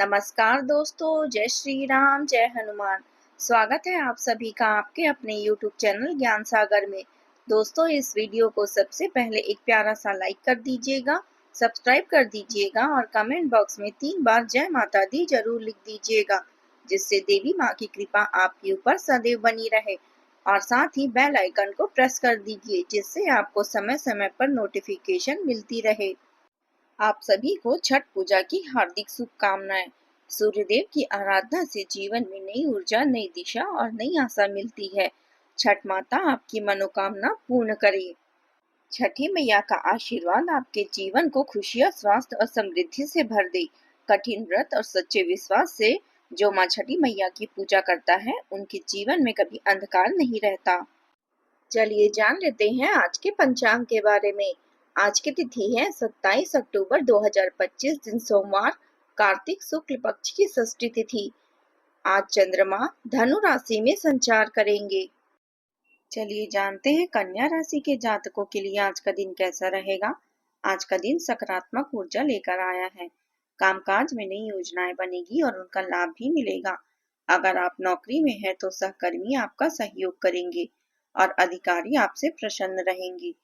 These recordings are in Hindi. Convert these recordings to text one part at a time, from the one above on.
नमस्कार दोस्तों, जय श्री राम, जय हनुमान। स्वागत है आप सभी का आपके अपने YouTube चैनल ज्ञान सागर में। दोस्तों, इस वीडियो को सबसे पहले एक प्यारा सा लाइक कर दीजिएगा, सब्सक्राइब कर दीजिएगा और कमेंट बॉक्स में 3 बार जय माता दी जरूर लिख दीजिएगा, जिससे देवी माँ की कृपा आपके ऊपर सदैव बनी रहे। और साथ ही बेल आइकन को प्रेस कर दीजिए, जिससे आपको समय समय पर नोटिफिकेशन मिलती रहे। आप सभी को छठ पूजा की हार्दिक शुभकामनाएं। सूर्यदेव की आराधना से जीवन में नई ऊर्जा, नई दिशा और नई आशा मिलती है। छठ माता आपकी मनोकामना पूर्ण करे। छठी मैया का आशीर्वाद आपके जीवन को खुशियां, स्वास्थ्य और समृद्धि से भर दे। कठिन व्रत और सच्चे विश्वास से जो माँ छठी मैया की पूजा करता है, उनके जीवन में कभी अंधकार नहीं रहता। चलिए जान लेते हैं आज के पंचांग के बारे में। आज की तिथि है 27 अक्टूबर 2025, दिन सोमवार, कार्तिक शुक्ल पक्ष की षष्ठी तिथि। आज चंद्रमा धनु राशि में संचार करेंगे। चलिए जानते हैं कन्या राशि के जातकों के लिए आज का दिन कैसा रहेगा। आज का दिन सकारात्मक ऊर्जा लेकर आया है। कामकाज में नई योजनाएं बनेगी और उनका लाभ भी मिलेगा। अगर आप नौकरी में हैं तो सहकर्मी आपका सहयोग करेंगे और अधिकारी आपसे प्रसन्न रहेंगे।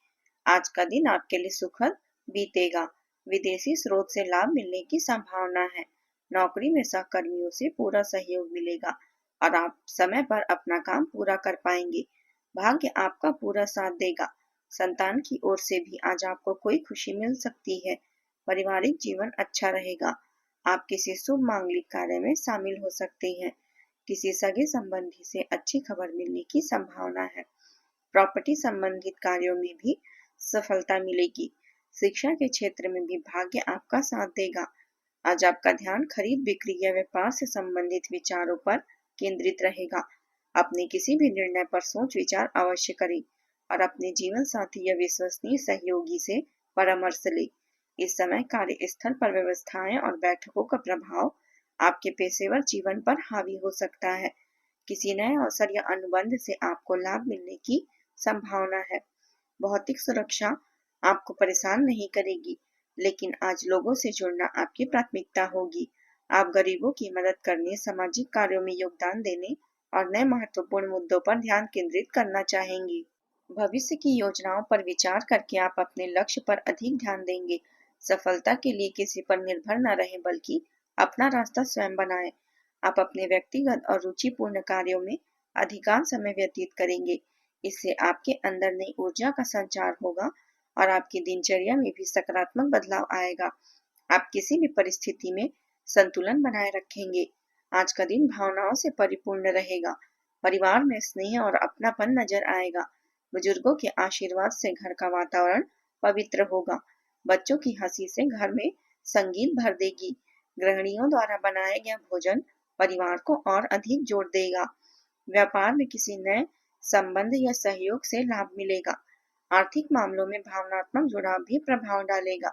आज का दिन आपके लिए सुखद बीतेगा। विदेशी स्रोत से लाभ मिलने की संभावना है। नौकरी में सहकर्मियों से पूरा सहयोग मिलेगा और आप समय पर अपना काम पूरा कर पाएंगे। भाग्य आपका पूरा साथ देगा। संतान की ओर से भी आज आपको कोई खुशी मिल सकती है। पारिवारिक जीवन अच्छा रहेगा। आप किसी शुभ मांगलिक कार्य में शामिल हो सकते हैं। किसी सगे संबंधी से अच्छी खबर मिलने की संभावना है। प्रॉपर्टी संबंधित कार्यों में भी सफलता मिलेगी। शिक्षा के क्षेत्र में भी भाग्य आपका साथ देगा। आज आपका ध्यान खरीद बिक्री या व्यापार से संबंधित विचारों पर केंद्रित रहेगा। अपने किसी भी निर्णय पर सोच विचार अवश्य करें और अपने जीवन साथी या विश्वसनीय सहयोगी से परामर्श लें। इस समय कार्यस्थल पर व्यवस्थाएं और बैठकों का प्रभाव आपके पेशेवर जीवन पर हावी हो सकता है। किसी नए अवसर या अनुबंध से आपको लाभ मिलने की संभावना है। भौतिक सुरक्षा आपको परेशान नहीं करेगी, लेकिन आज लोगों से जुड़ना आपकी प्राथमिकता होगी। आप गरीबों की मदद करने, सामाजिक कार्यों में योगदान देने और नए महत्वपूर्ण मुद्दों पर ध्यान केंद्रित करना चाहेंगे। भविष्य की योजनाओं पर विचार करके आप अपने लक्ष्य पर अधिक ध्यान देंगे। सफलता के लिए किसी पर निर्भर न रहें, बल्कि अपना रास्ता स्वयं बनाएं। आप अपने व्यक्तिगत और रुचिपूर्ण कार्यों में अधिकांश समय व्यतीत करेंगे। इससे आपके अंदर नई ऊर्जा का संचार होगा और आपकी दिनचर्या में भी सकारात्मक बदलाव आएगा। आप किसी भी परिस्थिति में संतुलन बनाए रखेंगे। आज का दिन भावनाओं से परिपूर्ण रहेगा। परिवार में स्नेह और अपनापन नजर आएगा। बुजुर्गों के आशीर्वाद से घर का वातावरण पवित्र होगा। बच्चों की हंसी से घर में संगीत भर देगी। गृहिणियों द्वारा बनाया गया भोजन परिवार को और अधिक जोड़ देगा। व्यापार में किसी नए संबंध या सहयोग से लाभ मिलेगा। आर्थिक मामलों में भावनात्मक जुड़ाव भी प्रभाव डालेगा।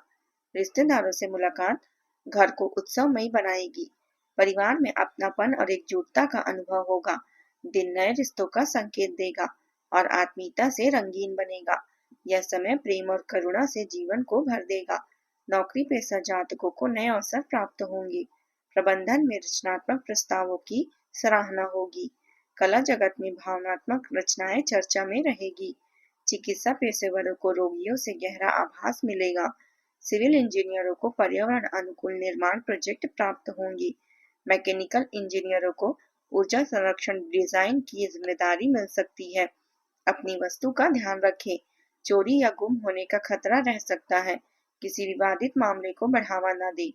रिश्तेदारों से मुलाकात घर को उत्सवमयी बनाएगी। परिवार में अपनापन और एकजुटता का अनुभव होगा। दिन नए रिश्तों का संकेत देगा और आत्मीयता से रंगीन बनेगा। यह समय प्रेम और करुणा से जीवन को भर देगा। नौकरी पेशा जातकों को नए अवसर प्राप्त होंगे। प्रबंधन में रचनात्मक प्रस्तावों की सराहना होगी। कला जगत में भावनात्मक रचनाएं चर्चा में रहेगी। चिकित्सा पेशेवरों को रोगियों से गहरा आभास मिलेगा। सिविल इंजीनियरों को पर्यावरण अनुकूल निर्माण प्रोजेक्ट प्राप्त होंगी। मैकेनिकल इंजीनियरों को ऊर्जा संरक्षण डिजाइन की जिम्मेदारी मिल सकती है। अपनी वस्तु का ध्यान रखें। चोरी या गुम होने का खतरा रह सकता है। किसी विवादित मामले को बढ़ावा न दें।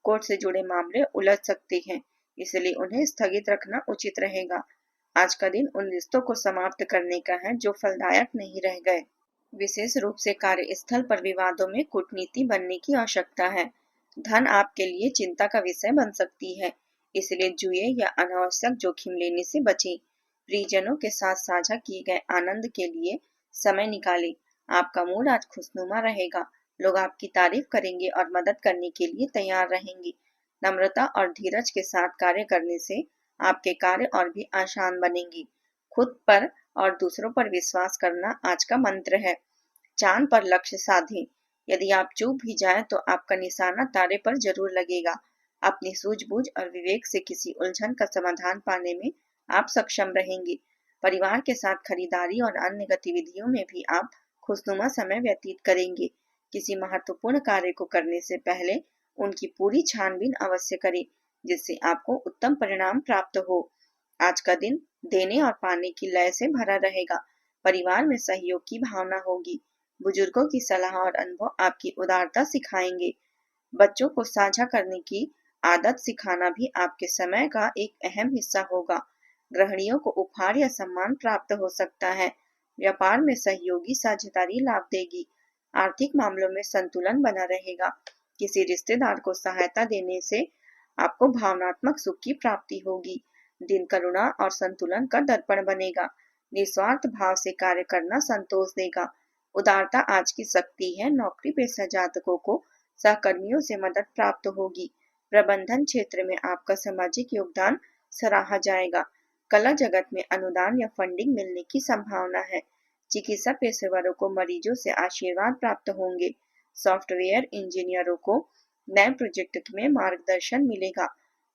कोर्ट से जुड़े मामले उलझ सकते हैं, इसलिए उन्हें स्थगित रखना उचित रहेगा। आज का दिन उन रिश्तों को समाप्त करने का है जो फलदायक नहीं रह गए। विशेष रूप से कार्यस्थल पर विवादों में कूटनीति बनने की आवश्यकता है। धन आपके लिए चिंता का विषय बन सकती है, इसलिए जुए या अनावश्यक जोखिम लेने से बचें। प्रियजनों के साथ साझा किए गए आनंद के लिए समय निकालें। आपका मूड आज खुशनुमा रहेगा। लोग आपकी तारीफ करेंगे और मदद करने के लिए तैयार रहेंगे। नम्रता और धीरज के साथ कार्य करने से आपके कार्य और भी आसान बनेंगे। खुद पर और दूसरों पर विश्वास करना आज का मंत्र है। चांद पर लक्ष्य साधें। यदि आप चूक भी जाएं तो आपका निशाना तारे पर जरूर लगेगा। अपनी सूझबूझ और विवेक से किसी उलझन का समाधान पाने में आप सक्षम रहेंगे। परिवार के साथ खरीदारी और अन्य गतिविधियों में भी आप खुशनुमा समय व्यतीत करेंगे। किसी महत्वपूर्ण कार्य को करने से पहले उनकी पूरी छानबीन अवश्य करें, जिससे आपको उत्तम परिणाम प्राप्त हो। आज का दिन देने और पाने की लय से भरा रहेगा। परिवार में सहयोग की भावना होगी। बुजुर्गों की सलाह और अनुभव आपकी उदारता सिखाएंगे। बच्चों को साझा करने की आदत सिखाना भी आपके समय का एक अहम हिस्सा होगा। गृहिणियों को उपहार या सम्मान प्राप्त हो सकता है। व्यापार में सहयोगी साझेदारी लाभ देगी। आर्थिक मामलों में संतुलन बना रहेगा। किसी रिश्तेदार को सहायता देने से आपको भावनात्मक सुख की प्राप्ति होगी। दिन करुणा और संतुलन का दर्पण बनेगा। निस्वार्थ भाव से कार्य करना संतोष देगा। उदारता आज की शक्ति है। नौकरी पेशा जातकों को सहकर्मियों से मदद प्राप्त होगी। प्रबंधन क्षेत्र में आपका सामाजिक योगदान सराहा जाएगा। कला जगत में अनुदान या फंडिंग मिलने की संभावना है। चिकित्सा पेशेवरों को मरीजों से आशीर्वाद प्राप्त होंगे। सॉफ्टवेयर इंजीनियरों को नए प्रोजेक्ट में मार्गदर्शन मिलेगा।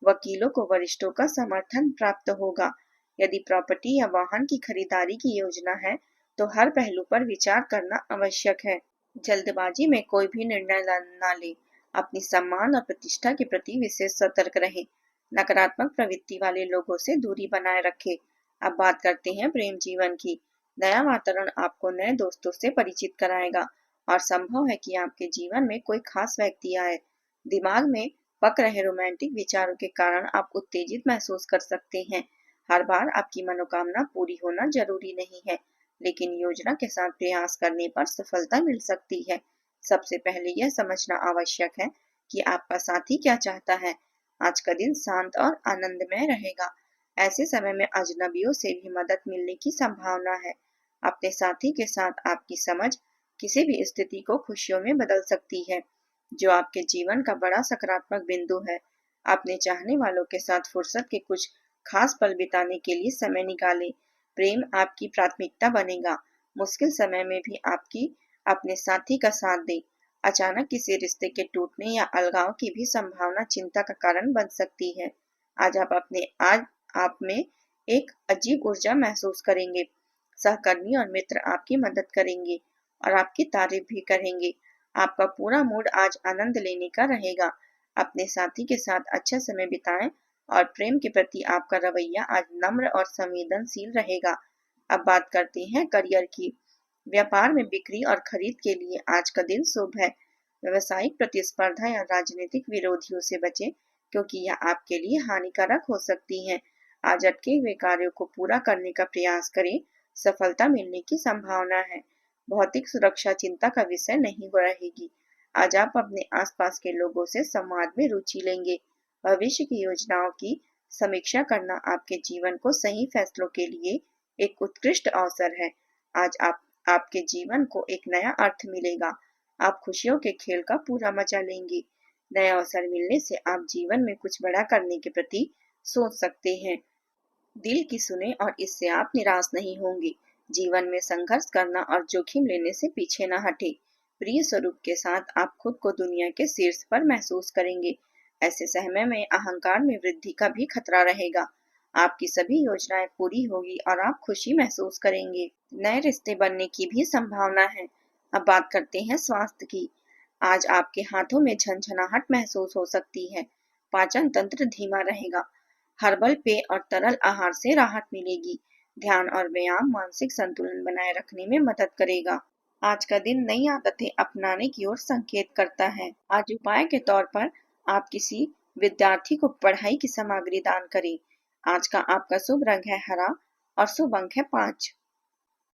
वकीलों को वरिष्ठों का समर्थन प्राप्त होगा। यदि प्रॉपर्टी या वाहन की खरीदारी की योजना है तो हर पहलू पर विचार करना आवश्यक है। जल्दबाजी में कोई भी निर्णय न ले। अपनी सम्मान और प्रतिष्ठा के प्रति विशेष सतर्क रहें। नकारात्मक प्रवृत्ति वाले लोगों से दूरी बनाए रखें। अब बात करते हैं प्रेम जीवन की। नया वातावरण आपको नए दोस्तों से परिचित कराएगा और संभव है कि आपके जीवन में कोई खास व्यक्ति आए। दिमाग में पक रहे रोमांटिक विचारों के कारण आप उत्तेजित महसूस कर सकते हैं। हर बार आपकी मनोकामना पूरी होना जरूरी नहीं है, लेकिन योजना के साथ प्रयास करने पर सफलता मिल सकती है। सबसे पहले यह समझना आवश्यक है कि आपका साथी क्या चाहता है। आज का दिन शांत और आनंदमय रहेगा। ऐसे समय में अजनबियों से भी मदद मिलने की संभावना है। अपने साथी के साथ आपकी समझ किसी भी स्थिति को खुशियों में बदल सकती है, जो आपके जीवन का बड़ा सकारात्मक बिंदु है। अपने चाहने वालों के साथ फुर्सत के कुछ खास पल बिताने के लिए समय निकालें। प्रेम आपकी प्राथमिकता बनेगा। मुश्किल समय में भी आपकी अपने साथी का साथ दें। अचानक किसी रिश्ते के टूटने या अलगाव की भी संभावना चिंता का कारण बन सकती है। आज आप में एक अजीब ऊर्जा महसूस करेंगे। सहकर्मी और मित्र आपकी मदद करेंगे और आपकी तारीफ भी करेंगे। आपका पूरा मूड आज आनंद लेने का रहेगा। अपने साथी के साथ अच्छा समय बिताएं और प्रेम के प्रति आपका रवैया आज नम्र और संवेदनशील रहेगा। अब बात करते हैं करियर की। व्यापार में बिक्री और खरीद के लिए आज का दिन शुभ है। व्यावसायिक प्रतिस्पर्धा या राजनीतिक विरोधियों से बचें, क्योंकि यह आपके लिए हानिकारक हो सकती है। आज अटके हुए कार्यों को पूरा करने का प्रयास करें। सफलता मिलने की संभावना है। भौतिक सुरक्षा चिंता का विषय नहीं रहेगी। आज आप अपने आसपास के लोगों से संवाद में रुचि लेंगे। भविष्य की योजनाओं की समीक्षा करना आपके जीवन को सही फैसलों के लिए एक उत्कृष्ट अवसर है। आज आपके जीवन को एक नया अर्थ मिलेगा। आप खुशियों के खेल का पूरा मजा लेंगे। नए अवसर मिलने से आप जीवन में कुछ बड़ा करने के प्रति सोच सकते हैं। दिल की सुने और इससे आप निराश नहीं होंगे। जीवन में संघर्ष करना और जोखिम लेने से पीछे न हटे। प्रिय स्वरूप के साथ आप खुद को दुनिया के शीर्ष पर महसूस करेंगे। ऐसे समय में अहंकार में वृद्धि का भी खतरा रहेगा। आपकी सभी योजनाएं पूरी होगी और आप खुशी महसूस करेंगे। नए रिश्ते बनने की भी संभावना है। अब बात करते हैं स्वास्थ्य की। आज आपके हाथों में झंझनाहट महसूस हो सकती है। पाचन तंत्र धीमा रहेगा। हर्बल पेय और तरल आहार से राहत मिलेगी। ध्यान और व्यायाम मानसिक संतुलन बनाए रखने में मदद करेगा। आज का दिन नई आदतें अपनाने की ओर संकेत करता है। आज उपाय के तौर पर आप किसी विद्यार्थी को पढ़ाई की सामग्री दान करें। आज का आपका शुभ रंग है हरा और शुभ अंक है 5।